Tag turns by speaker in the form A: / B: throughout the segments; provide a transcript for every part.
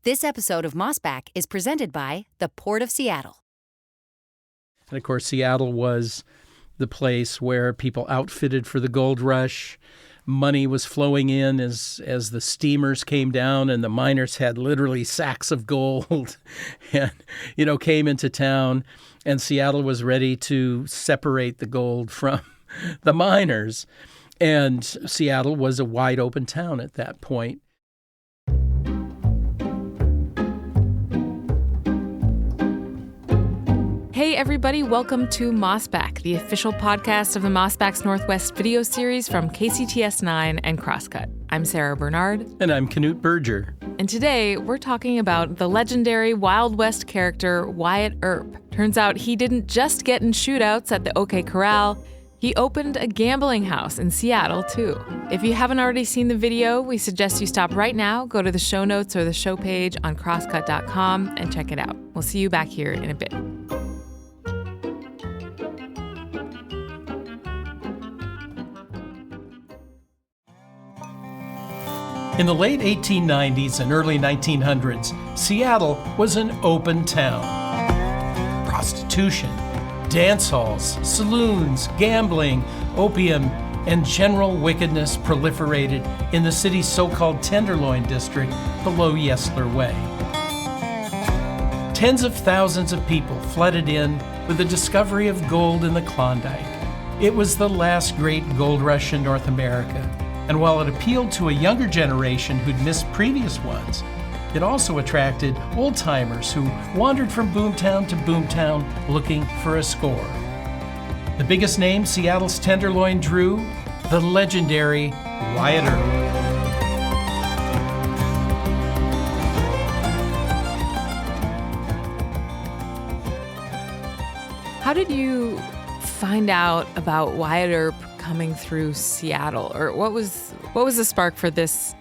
A: This episode of Mossback is presented by the Port of Seattle.
B: And of course, Seattle was the place where people outfitted for the gold rush. Money was flowing in as the steamers came down, and the miners had literally sacks of gold and, came into town. And Seattle was ready to separate the gold from the miners. And Seattle was a wide open town at that point.
C: Hey everybody, welcome to Mossback, the official podcast of the Mossback's Northwest video series from KCTS9 and Crosscut. I'm Sarah Bernard.
B: And I'm Knute Berger.
C: And today we're talking about the legendary Wild West character Wyatt Earp. Turns out he didn't just get in shootouts at the OK Corral, he opened a gambling house in Seattle too. If you haven't already seen the video, we suggest you stop right now, go to the show notes or the show page on crosscut.com and check it out. We'll see you back here in a bit.
B: In the late 1890s and early 1900s, Seattle was an open town. Prostitution, dance halls, saloons, gambling, opium, and general wickedness proliferated in the city's so-called Tenderloin district below Yesler Way. Tens of thousands of people flooded in with the discovery of gold in the Klondike. It was the last great gold rush in North America. And while it appealed to a younger generation who'd missed previous ones, it also attracted old-timers who wandered from boomtown to boomtown looking for a score. The biggest name Seattle's Tenderloin drew, the legendary Wyatt Earp.
C: How did you find out about Wyatt Earp coming through Seattle, or what was the spark for this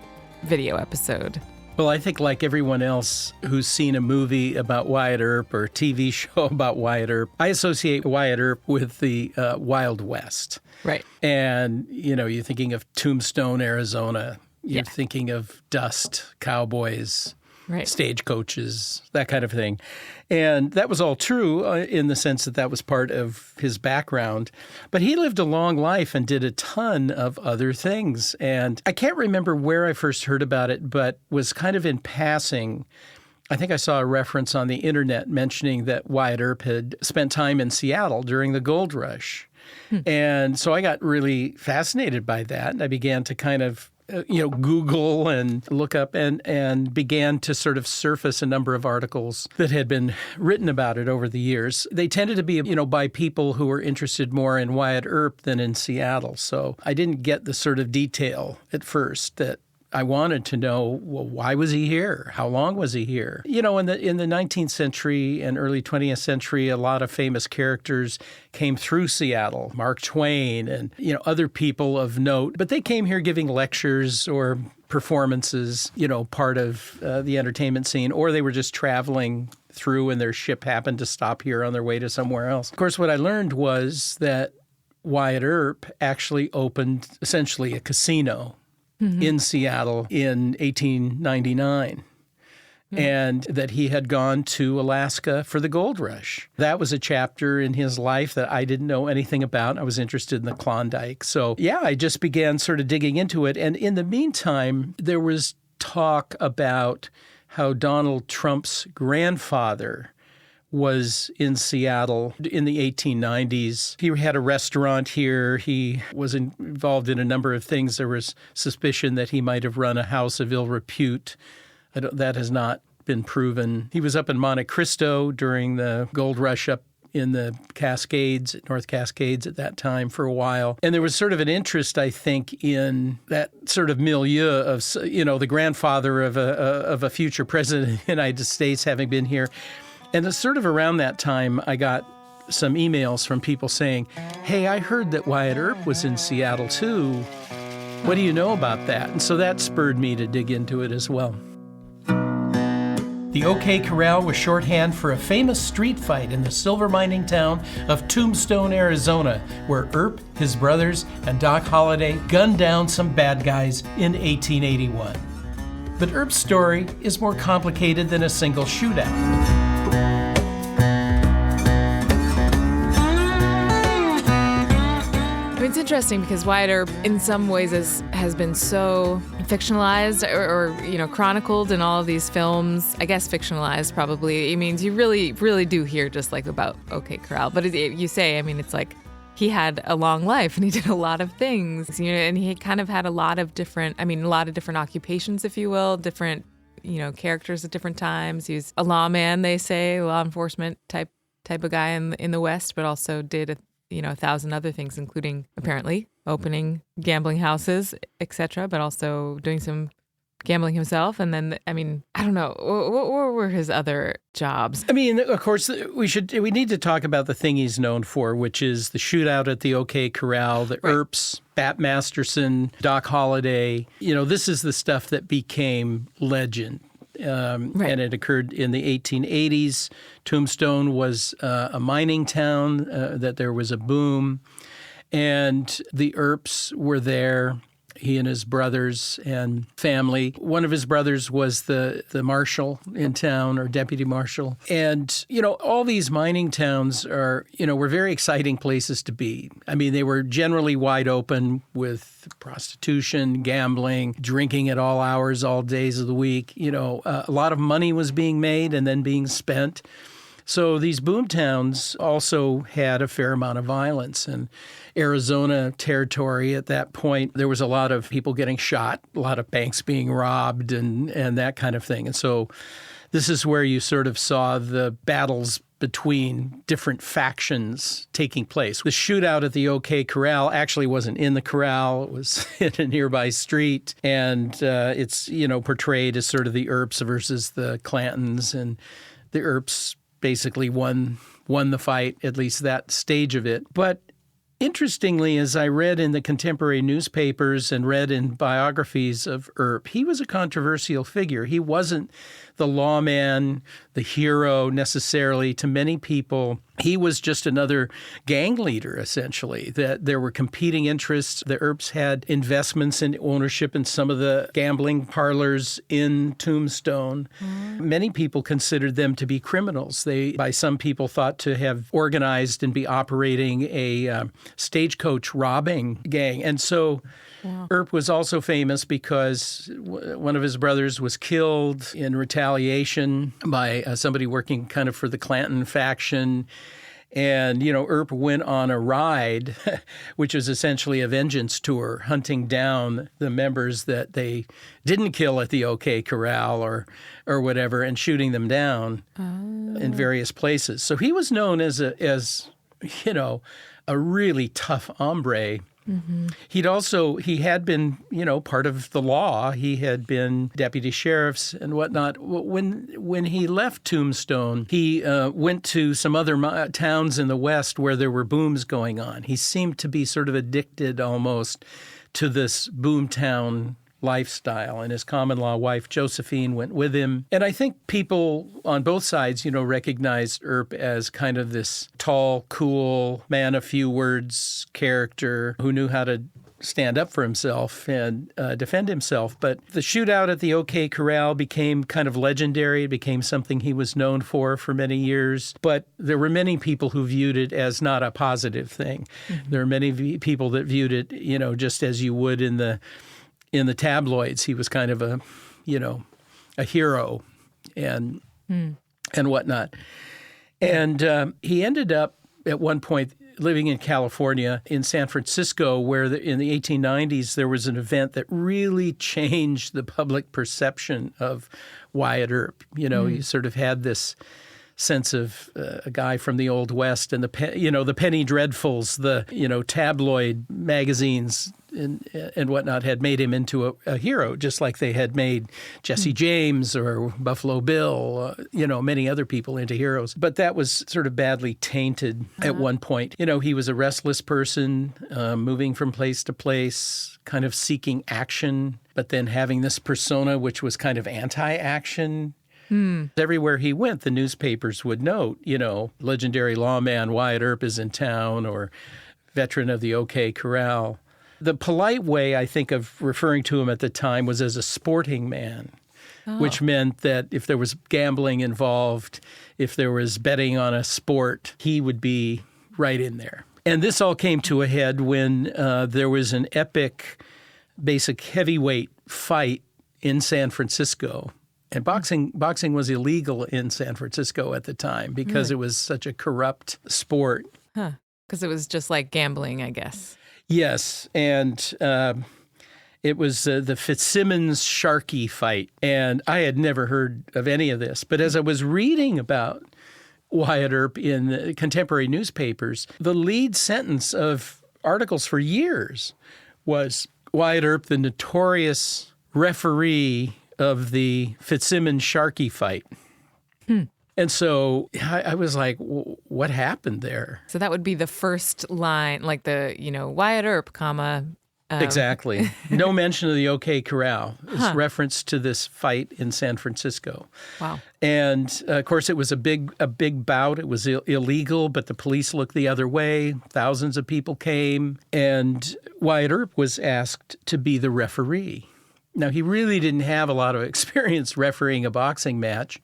C: video episode?
B: Well, I think like everyone else who's seen a movie about Wyatt Earp or a TV show about Wyatt Earp, I associate Wyatt Earp with the Wild West.
C: Right.
B: And, you're thinking of Tombstone, Arizona. You're thinking of dust, cowboys, right, stagecoaches, that kind of thing. And that was all true in the sense that was part of his background. But he lived a long life and did a ton of other things. And I can't remember where I first heard about it, but was kind of in passing. I think I saw a reference on the internet mentioning that Wyatt Earp had spent time in Seattle during the gold rush. And so I got really fascinated by that. And I began to kind of Google and look up and began to sort of surface a number of articles that had been written about it over the years. They tended to be, by people who were interested more in Wyatt Earp than in Seattle. So I didn't get the sort of detail at first that I wanted to know, well, why was he here? How long was he here? In the 19th century and early 20th century, a lot of famous characters came through Seattle, Mark Twain and, other people of note. But they came here giving lectures or performances, part of the entertainment scene, or they were just traveling through and their ship happened to stop here on their way to somewhere else. Of course, what I learned was that Wyatt Earp actually opened essentially a casino in Seattle in 1899, and that he had gone to Alaska for the gold rush. That was a chapter in his life that I didn't know anything about. I was interested in the Klondike. So, I just began sort of digging into it. And in the meantime, there was talk about how Donald Trump's grandfather was in Seattle in the 1890s. He had a restaurant here. He was involved in a number of things. There was suspicion that he might have run a house of ill repute. That has not been proven. He was up in Monte Cristo during the gold rush up in the Cascades, North Cascades at that time for a while. And there was sort of an interest, I think, in that sort of milieu of, the grandfather of a future president of the United States having been here. And it's sort of around that time, I got some emails from people saying, hey, I heard that Wyatt Earp was in Seattle too. What do you know about that? And so that spurred me to dig into it as well. The OK Corral was shorthand for a famous street fight in the silver mining town of Tombstone, Arizona, where Earp, his brothers, and Doc Holliday gunned down some bad guys in 1881. But Earp's story is more complicated than a single shootout.
C: It's interesting because Wyatt Earp, in some ways, has been so fictionalized or chronicled in all of these films. I guess fictionalized, probably. It means you really, really do hear just like about OK Corral. But you say, it's like he had a long life and he did a lot of things, and he kind of had a lot of different occupations, if you will, different, characters at different times. He was a lawman, they say, law enforcement type of guy in the West, but also did a 1,000 other things, including apparently opening gambling houses, etc., but also doing some gambling himself. And then, I don't know, what were his other jobs?
B: Of course, we need to talk about the thing he's known for, which is the shootout at the OK Corral, the Earps, Bat Masterson, Doc Holliday. This is the stuff that became legend. And it occurred in the 1880s. Tombstone was a mining town, that there was a boom. And the Earps were there, he and his brothers and family. One of his brothers was the marshal in town, or deputy marshal. And, all these mining towns were very exciting places to be. They were generally wide open with prostitution, gambling, drinking at all hours, all days of the week. A lot of money was being made and then being spent. So these boom towns also had a fair amount of violence. And Arizona territory at that point, there was a lot of people getting shot, a lot of banks being robbed and that kind of thing. And so this is where you sort of saw the battles between different factions taking place. The shootout at the OK Corral actually wasn't in the corral. It was in a nearby street. And it's, portrayed as sort of the Earps versus the Clantons. And the Earps basically won the fight, at least that stage of it. But interestingly, as I read in the contemporary newspapers and read in biographies of Earp, he was a controversial figure. He wasn't the lawman, the hero necessarily to many people. He was just another gang leader, essentially, that there were competing interests. The Earps had investments and ownership in some of the gambling parlors in Tombstone. Many people considered them to be criminals. They, by some people, thought to have organized and be operating a stagecoach robbing gang. And so Earp was also famous because one of his brothers was killed in retaliation by somebody working kind of for the Clanton faction. And, Earp went on a ride, which was essentially a vengeance tour, hunting down the members that they didn't kill at the OK Corral or whatever, and shooting them down in various places. So he was known as a really tough hombre. Mm-hmm. He had been, part of the law. He had been deputy sheriffs and whatnot. When he left Tombstone, he went to some other towns in the West where there were booms going on. He seemed to be sort of addicted almost to this boomtown lifestyle, and his common-law wife, Josephine, went with him. And I think people on both sides, recognized Earp as kind of this tall, cool, man of few words character who knew how to stand up for himself and defend himself. But the shootout at the OK Corral became kind of legendary. It became something he was known for many years. But there were many people who viewed it as not a positive thing. Mm-hmm. There are many people that viewed it, just as you would in the tabloids. He was kind of a hero and whatnot. And he ended up at one point living in California, in San Francisco, where in the 1890s there was an event that really changed the public perception of Wyatt Earp. You sort of had this sense of a guy from the Old West, and the penny dreadfuls, the tabloid magazines and whatnot had made him into a hero, just like they had made Jesse James or Buffalo Bill, many other people into heroes. But that was sort of badly tainted at one point. He was a restless person, moving from place to place, kind of seeking action, but then having this persona which was kind of anti-action. Everywhere he went, the newspapers would note, legendary lawman Wyatt Earp is in town, or veteran of the OK Corral. The polite way, I think, of referring to him at the time was as a sporting man. which meant that if there was gambling involved, if there was betting on a sport, he would be right in there. And this all came to a head when there was an epic, basic heavyweight fight in San Francisco. And boxing was illegal in San Francisco at the time because it was such a corrupt sport.
C: Huh. Because it was just like gambling, I guess.
B: Yes, and it was the Fitzsimmons-Sharkey fight, and I had never heard of any of this. But as I was reading about Wyatt Earp in the contemporary newspapers, the lead sentence of articles for years was Wyatt Earp, the notorious referee of the Fitzsimmons-Sharkey fight. And so I was like, what happened there?
C: So that would be the first line, like the, Wyatt Earp, comma.
B: Exactly. No mention of the OK Corral. It's reference to this fight in San Francisco.
C: Wow.
B: And, of course, it was a big bout. It was illegal, but the police looked the other way. Thousands of people came. And Wyatt Earp was asked to be the referee. Now, he really didn't have a lot of experience refereeing a boxing match.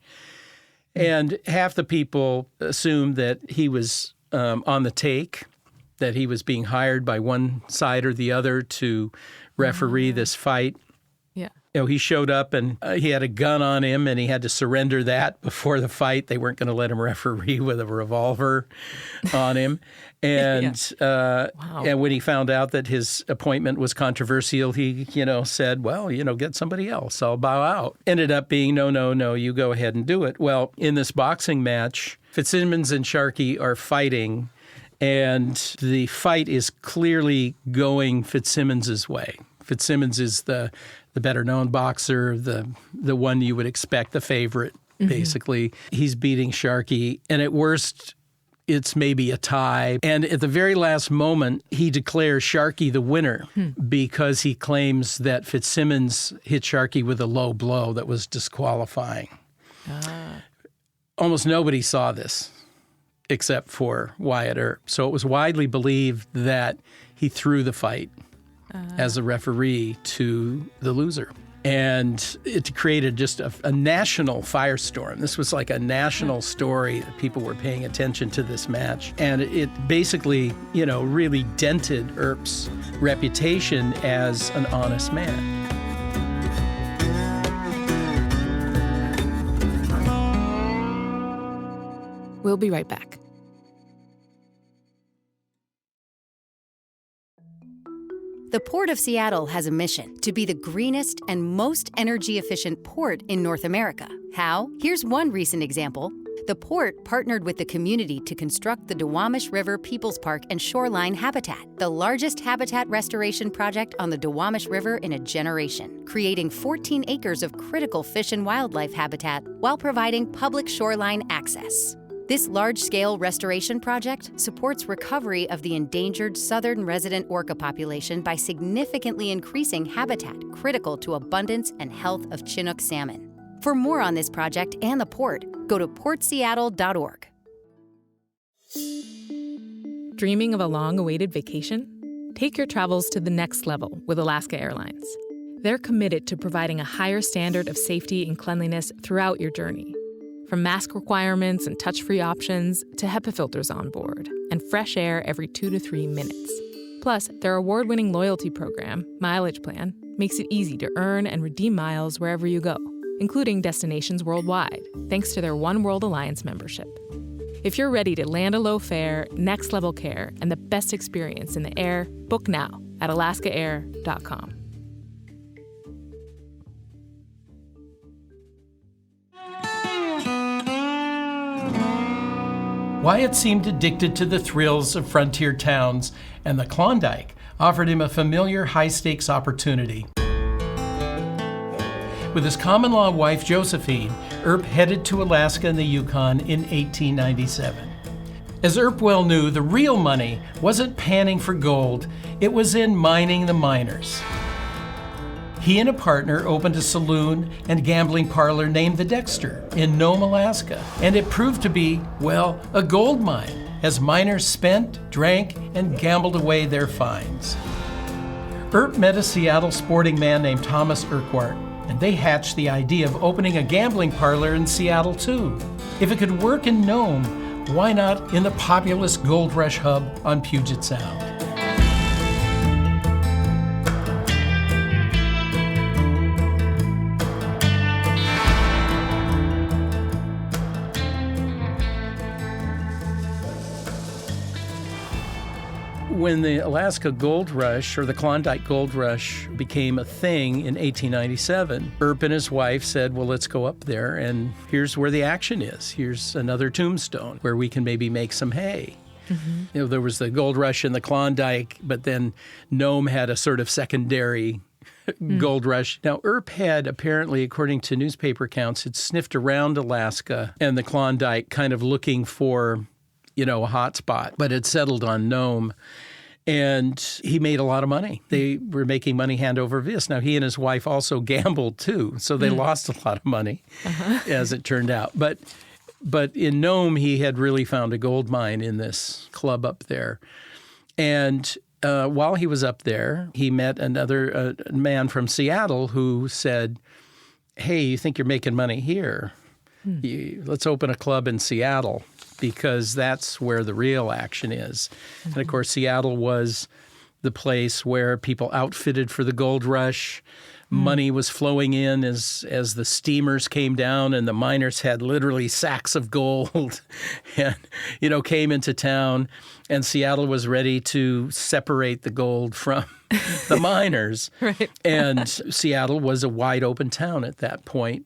B: And half the people assumed that he was on the take, that he was being hired by one side or the other to referee this fight.
C: Yeah.
B: He showed up and he had a gun on him and he had to surrender that before the fight. They weren't going to let him referee with a revolver on him. And and when he found out that his appointment was controversial, he, said, well, get somebody else. I'll bow out. Ended up being, no, you go ahead and do it. Well, in this boxing match, Fitzsimmons and Sharkey are fighting, and the fight is clearly going Fitzsimmons' way. Fitzsimmons is the better-known boxer, the one you would expect, the favorite, basically. He's beating Sharkey, and at worst, it's maybe a tie. And at the very last moment, he declares Sharkey the winner because he claims that Fitzsimmons hit Sharkey with a low blow that was disqualifying. Almost nobody saw this except for Wyatt Earp. So it was widely believed that he threw the fight as a referee to the loser. And it created just a national firestorm. This was like a national story that people were paying attention to this match. And it basically, really dented Earp's reputation as an honest man.
C: We'll be right back.
A: The Port of Seattle has a mission to be the greenest and most energy-efficient port in North America. How? Here's one recent example. The port partnered with the community to construct the Duwamish River Peoples Park and Shoreline Habitat, the largest habitat restoration project on the Duwamish River in a generation, creating 14 acres of critical fish and wildlife habitat while providing public shoreline access. This large-scale restoration project supports recovery of the endangered southern resident orca population by significantly increasing habitat critical to abundance and health of Chinook salmon. For more on this project and the port, go to portseattle.org.
C: Dreaming of a long-awaited vacation? Take your travels to the next level with Alaska Airlines. They're committed to providing a higher standard of safety and cleanliness throughout your journey. From mask requirements and touch-free options to HEPA filters on board and fresh air every 2 to 3 minutes. Plus, their award-winning loyalty program, Mileage Plan, makes it easy to earn and redeem miles wherever you go, including destinations worldwide, thanks to their One World Alliance membership. If you're ready to land a low fare, next-level care, and the best experience in the air, book now at alaskaair.com.
B: Wyatt seemed addicted to the thrills of frontier towns, and the Klondike offered him a familiar high-stakes opportunity. With his common-law wife, Josephine, Earp headed to Alaska and the Yukon in 1897. As Earp well knew, the real money wasn't panning for gold, it was in mining the miners. He and a partner opened a saloon and gambling parlor named the Dexter in Nome, Alaska, and it proved to be, well, a gold mine, as miners spent, drank, and gambled away their finds. Earp met a Seattle sporting man named Thomas Urquhart, And they hatched the idea of opening a gambling parlor in Seattle, too. If it could work in Nome, why not in the populous Gold Rush hub on Puget Sound? When the Alaska Gold Rush, or the Klondike Gold Rush, became a thing in 1897, Earp and his wife said, well, let's go up there, and here's where the action is. Here's another Tombstone where we can maybe make some hay. Mm-hmm. You know, there was the Gold Rush in the Klondike, but then Nome had a sort of secondary Gold Rush. Now, Earp had apparently, according to newspaper accounts, had sniffed around Alaska and the Klondike kind of looking for, you know, a hot spot, but had settled on Nome. And he made a lot of money. They were making money hand over fist. Now, he and his wife also gambled, too, so they lost a lot of money, as it turned out. But in Nome, he had really found a gold mine in this club up there. And while he was up there, he met another man from Seattle who said, hey, you think you're making money here? Let's open a club in Seattle, because that's where the real action is. Mm-hmm. And, of course, Seattle was the place where people outfitted for the gold rush. Money was flowing in as the steamers came down, and the miners had literally sacks of gold and, you know, came into town. And Seattle was ready to separate the gold from the miners.
C: Right.
B: And Seattle was a wide open town at that point.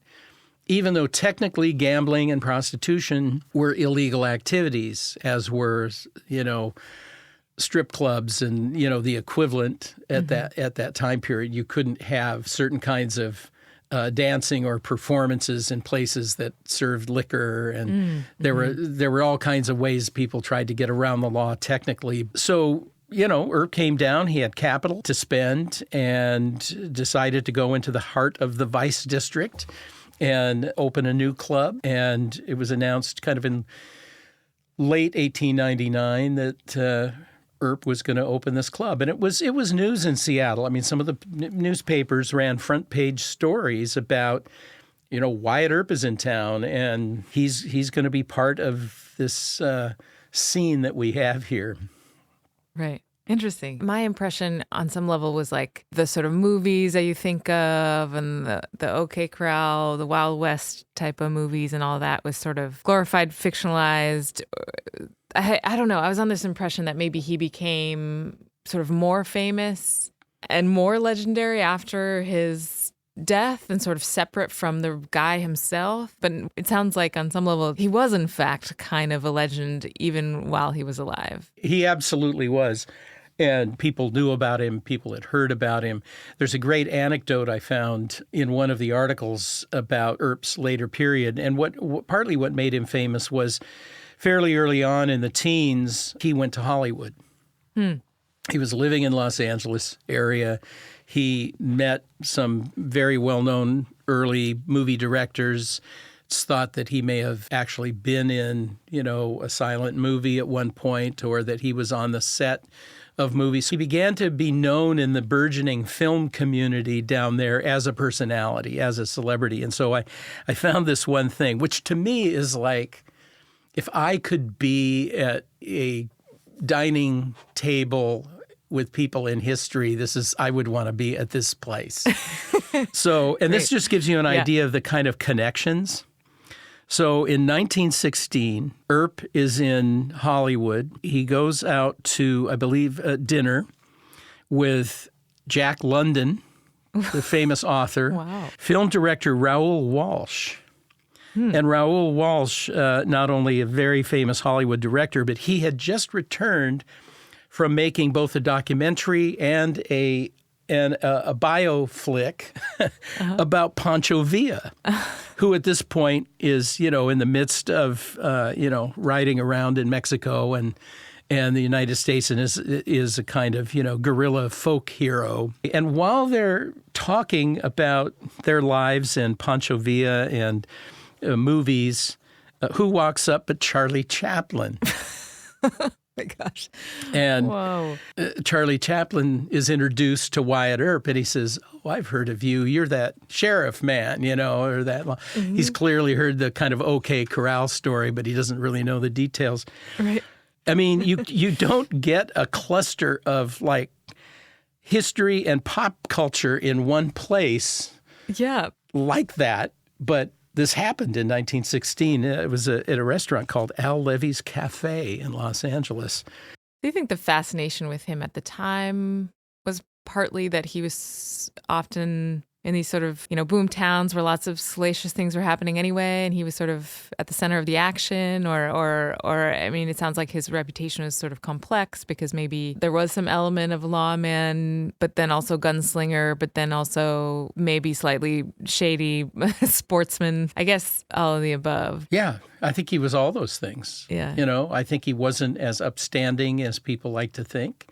B: Even though technically gambling and prostitution were illegal activities, as were, you know, strip clubs and, you know, the equivalent at that time period. You couldn't have certain kinds of dancing or performances in places that served liquor, and there were all kinds of ways people tried to get around the law technically. So, you know, Earp came down, he had capital to spend, and decided to go into the heart of the Vice District and open a new club. And it was announced kind of in late 1899 that Earp was going to open this club. And it was news in Seattle. I mean, some of the newspapers ran front page stories about, you know, Wyatt Earp is in town, and he's going to be part of this scene that we have here.
C: Right. Interesting. My impression on some level was like the sort of movies that you think of, and the OK Corral, the Wild West type of movies and all that was sort of glorified, fictionalized. I don't know. I was on this impression that maybe he became sort of more famous and more legendary after his death and sort of separate from the guy himself. But it sounds like on some level he was in fact kind of a legend even while he was alive.
B: He absolutely was. And people knew about him. People had heard about him. There's a great anecdote I found in one of the articles about Earp's later period. And partly what made him famous was fairly early on in the teens, he went to Hollywood. He was living in Los Angeles area. He met some very well-known early movie directors. It's thought that he may have actually been in, you know, a silent movie at one point, or that he was on the set of movies. He began to be known in the burgeoning film community down there as a personality, as a celebrity. And so I found this one thing, which to me is like, if I could be at a dining table with people in history, I would want to be at this place. So, and this just gives you an idea of the kind of connections. So in 1916, Earp is in Hollywood. He goes out to, I believe, dinner with Jack London, the famous author, film director Raoul Walsh. And Raoul Walsh, not only a very famous Hollywood director, but he had just returned from making both a documentary and a bioflick about Pancho Villa, who at this point is, you know, in the midst of, you know, riding around in Mexico and the United States, and is a kind of, you know, guerrilla folk hero. And while they're talking about their lives and Pancho Villa and movies, who walks up but Charlie Chaplin?
C: my gosh.
B: And
C: Whoa.
B: Charlie Chaplin is introduced to Wyatt Earp, and he says, "Oh, I've heard of you. You're that sheriff man, or that." Mm-hmm. He's clearly heard the kind of OK Corral story, but he doesn't really know the details.
C: Right.
B: I mean, you don't get a cluster of like history and pop culture in one place like that, but this happened in 1916. It was at a restaurant called Al Levy's Cafe in Los Angeles.
C: Do you think the fascination with him at the time was partly that he was often in these sort of, boom towns where lots of salacious things were happening anyway, and he was sort of at the center of the action? Or I mean, it sounds like his reputation was sort of complex because maybe there was some element of lawman, but then also gunslinger, but then also maybe slightly shady sportsman. I guess all of the above.
B: Yeah, I think he was all those things.
C: Yeah.
B: I think he wasn't as upstanding as people like to think.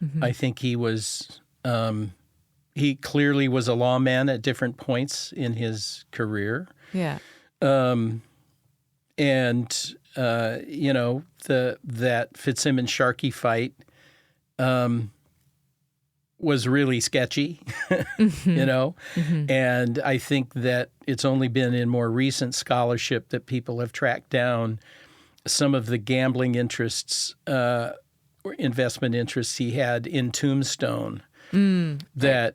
B: Mm-hmm. I think he was... he clearly was a lawman at different points in his career.
C: Yeah.
B: That Fitzsimmons-Sharkey fight was really sketchy,
C: Mm-hmm.
B: And I think that it's only been in more recent scholarship that people have tracked down some of the gambling interests or investment interests he had in Tombstone. That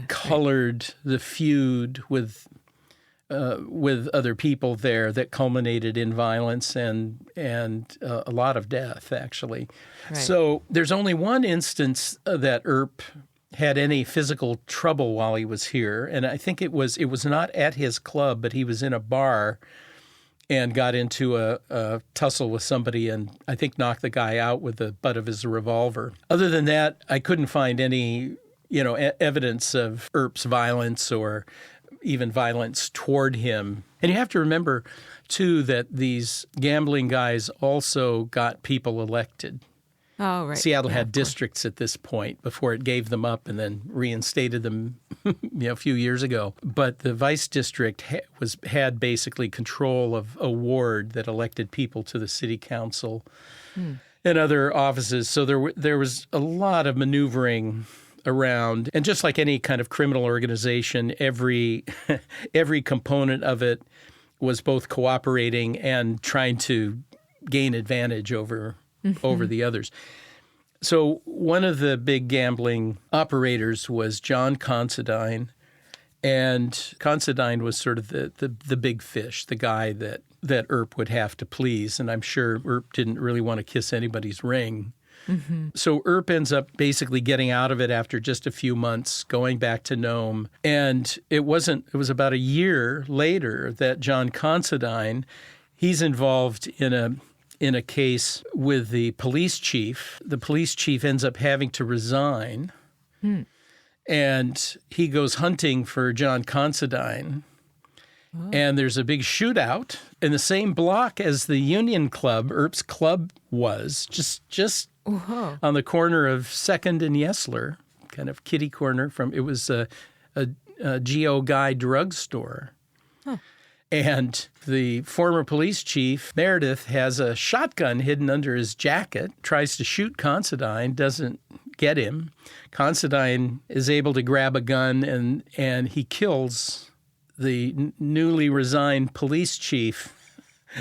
B: colored the feud with other people there that culminated in violence and a lot of death, actually.
C: Right.
B: So there's only one instance that Earp had any physical trouble while he was here, and I think it was not at his club, but he was in a bar and got into a tussle with somebody and I think knocked the guy out with the butt of his revolver. Other than that, I couldn't find any, evidence of Earp's violence or even violence toward him. And you have to remember, too, that these gambling guys also got people elected.
C: Oh, right.
B: Seattle had districts at this point before it gave them up and then reinstated them a few years ago. But the Vice District had basically control of a ward that elected people to the city council and other offices. So there was a lot of maneuvering around. And just like any kind of criminal organization, every component of it was both cooperating and trying to gain advantage over the others. So one of the big gambling operators was John Considine, and Considine was sort of the big fish, the guy that Earp would have to please, and I'm sure Earp didn't really want to kiss anybody's ring. Mm-hmm. So Earp ends up basically getting out of it after just a few months, going back to Nome, and it was about a year later that John Considine, he's involved in a case with the police chief. The police chief ends up having to resign, and he goes hunting for John Considine. Oh. And there's a big shootout in the same block as the Union Club, Earp's club was, just on the corner of 2nd and Yesler, kind of kitty corner from, it was a G.O. Guy drugstore. Huh. And the former police chief, Meredith, has a shotgun hidden under his jacket, tries to shoot Considine, doesn't get him. Considine is able to grab a gun, and he kills the newly resigned police chief.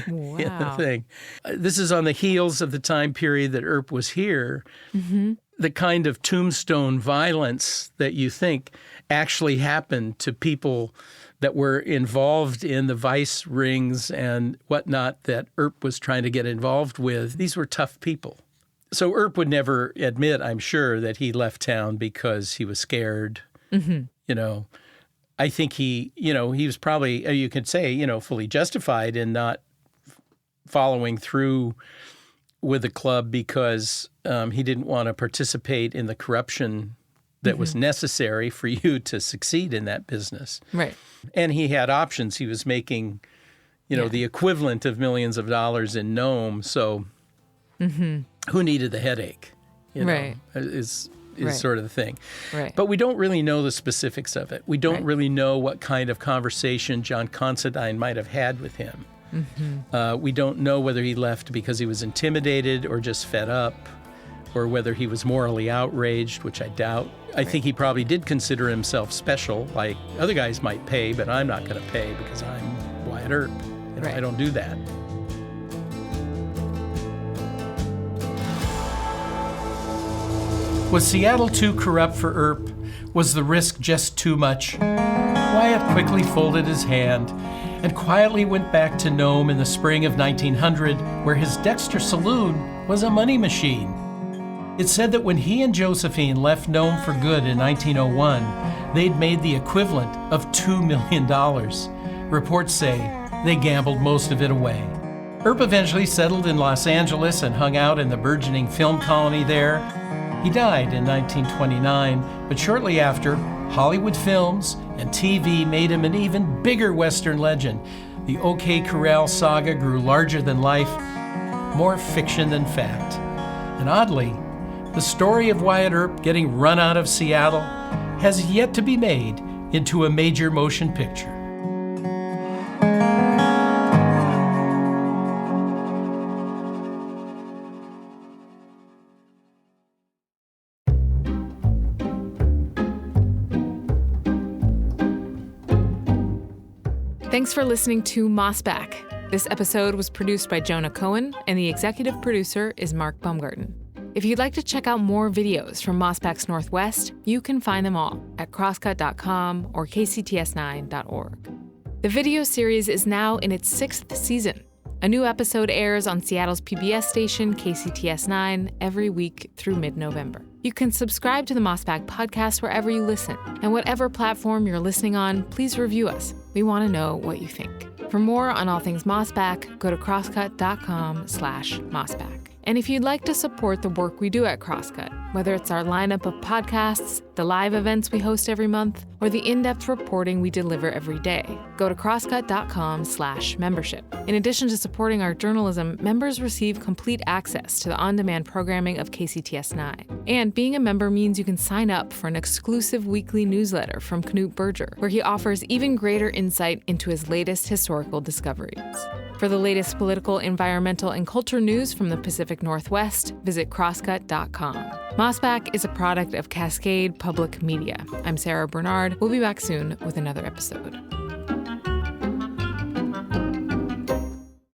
C: Wow.
B: In the thing. This is on the heels of the time period that Earp was here. Mm-hmm. The kind of Tombstone violence that you think actually happened to people that were involved in the vice rings and whatnot that Earp was trying to get involved with. These were tough people. So Earp would never admit, I'm sure, that he left town because he was scared. Mm-hmm. I think he was probably, you could say, fully justified in not following through with the club because he didn't want to participate in the corruption that was necessary for you to succeed in that business.
C: Right.
B: And he had options. He was making, the equivalent of millions of dollars in Nome. So who needed the headache?
C: Right.
B: Is sort of the thing.
C: Right.
B: But we don't really know the specifics of it. We don't really know what kind of conversation John Considine might have had with him.
C: Mm-hmm.
B: We don't know whether he left because he was intimidated or just fed up, or whether he was morally outraged, which I doubt. I think he probably did consider himself special, like other guys might pay, but I'm not going to pay because I'm Wyatt Earp. I don't do that. Was Seattle too corrupt for Earp? Was the risk just too much? Wyatt quickly folded his hand and quietly went back to Nome in the spring of 1900, where his Dexter Saloon was a money machine. It's said that when he and Josephine left Nome for good in 1901, they'd made the equivalent of $2 million. Reports say they gambled most of it away. Earp eventually settled in Los Angeles and hung out in the burgeoning film colony there. He died in 1929, but shortly after, Hollywood films and TV made him an even bigger Western legend. The OK Corral saga grew larger than life, more fiction than fact. And oddly, the story of Wyatt Earp getting run out of Seattle has yet to be made into a major motion picture.
C: Thanks for listening to Mossback. This episode was produced by Jonah Cohen, and the executive producer is Mark Baumgarten. If you'd like to check out more videos from Mossback's Northwest, you can find them all at crosscut.com or kcts9.org. The video series is now in its 6th season. A new episode airs on Seattle's PBS station, KCTS9, every week through mid-November. You can subscribe to the Mossback podcast wherever you listen, and whatever platform you're listening on, please review us. We want to know what you think. For more on all things Mossback, go to crosscut.com/Mossback. And if you'd like to support the work we do at Crosscut, whether it's our lineup of podcasts, the live events we host every month, or the in-depth reporting we deliver every day, go to crosscut.com/membership. In addition to supporting our journalism, members receive complete access to the on-demand programming of KCTS9. And being a member means you can sign up for an exclusive weekly newsletter from Knute Berger, where he offers even greater insight into his latest historical discoveries. For the latest political, environmental, and culture news from the Pacific Northwest, visit crosscut.com. Mossback is a product of Cascade Public Media. I'm Sarah Bernard. We'll be back soon with another episode.